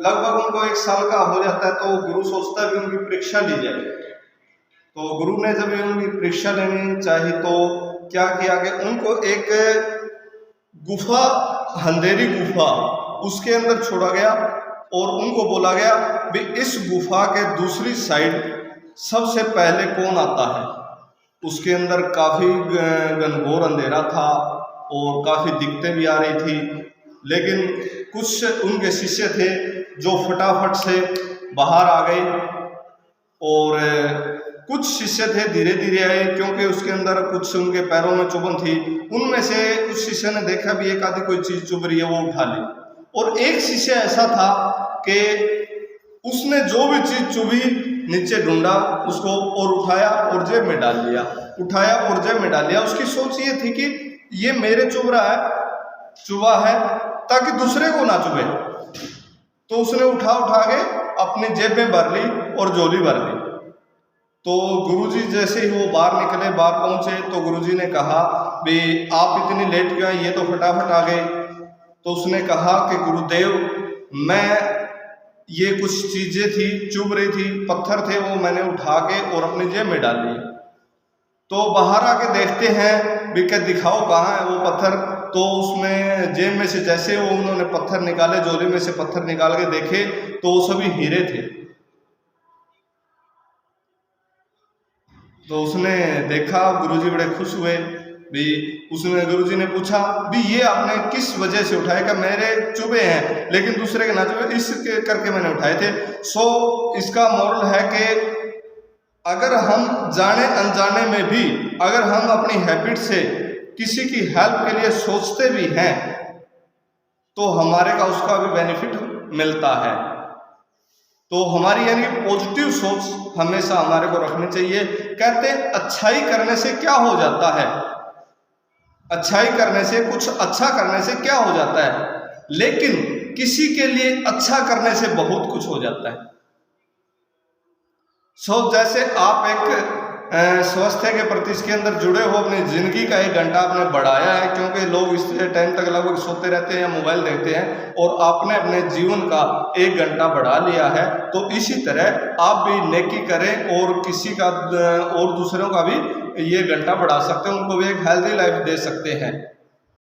लगभग उनको 1 साल का हो जाता है तो गुरु सोचता है भी उनकी परीक्षा ली जाए। तो गुरु ने जब उनकी परीक्षा लेनी चाहिए तो क्या किया कि उनको एक गुफा, अंधेरी गुफा, उसके अंदर छोड़ा गया और उनको बोला गया भी इस गुफा के दूसरी साइड सबसे पहले कौन आता है। उसके अंदर काफ़ी घनघोर अंधेरा था और काफ़ी दिक्कतें भी आ रही थी, लेकिन कुछ उनके शिष्य थे जो फटाफट से बाहर आ गए और कुछ शिष्य थे धीरे धीरे आए, क्योंकि उसके अंदर कुछ उनके पैरों में चुभन थी। उनमें से कुछ शिष्य ने देखा भी एक आधी कोई चीज़ चुभ रही है, वो उठा ली। और एक शिष्य ऐसा था कि उसने जो भी चीज़ चुभी नीचे ढूंढा उसको और उठाया और जेब में डाल लिया, उठाया और जेब में डाल लिया। उसकी सोच ये थी कि ये मेरे चुभ रहा है, चुभा है, ताकि दूसरे को ना चुभे। तो उसने उठा के अपनी जेब में भर ली और झोली भर ली। तो गुरुजी जैसे ही वो बाहर निकले, बाहर पहुंचे, तो गुरुजी ने कहा भी आप इतनी लेट क्यों आए, ये तो फटाफट आ गए। तो उसने कहा कि गुरुदेव, मैं ये कुछ चीज़ें थी चुभ रही थी, पत्थर थे, वो मैंने उठा के और अपनी जेब में डाल लिए। तो बाहर आके देखते हैं भी क्या, दिखाओ कहाँ है वो पत्थर। तो उसमें जेब में से जैसे वो उन्होंने पत्थर निकाले, झोली में से पत्थर निकाल के देखे तो वो सभी हीरे थे। तो उसने देखा, गुरुजी बड़े खुश हुए भी। उसने गुरुजी ने पूछा भी ये आपने किस वजह से उठाए? का मेरे चुभे हैं लेकिन दूसरे के ना चुभे, इसके करके मैंने उठाए थे। सो इसका मोरल है कि अगर हम जाने अनजाने में भी अगर हम अपनी हैबिट से किसी की हेल्प के लिए सोचते भी हैं तो हमारे का उसका भी बेनिफिट मिलता है। तो हमारी यानी पॉजिटिव सोच हमेशा हमारे को रखनी चाहिए। कहते हैं अच्छाई करने से क्या हो जाता है, अच्छाई करने से, कुछ अच्छा करने से क्या हो जाता है, लेकिन किसी के लिए अच्छा करने से बहुत कुछ हो जाता है। जैसे आप एक स्वास्थ्य के प्रति इसके अंदर जुड़े हो, अपनी जिंदगी का 1 घंटा आपने बढ़ाया है, क्योंकि लोग इस टाइम तक लगभग सोते रहते हैं या मोबाइल देखते हैं, और आपने अपने जीवन का 1 घंटा बढ़ा लिया है। तो इसी तरह आप भी नेकी करें और किसी का और दूसरों का भी ये घंटा बढ़ा सकते हैं, उनको भी एक हेल्दी लाइफ दे सकते हैं।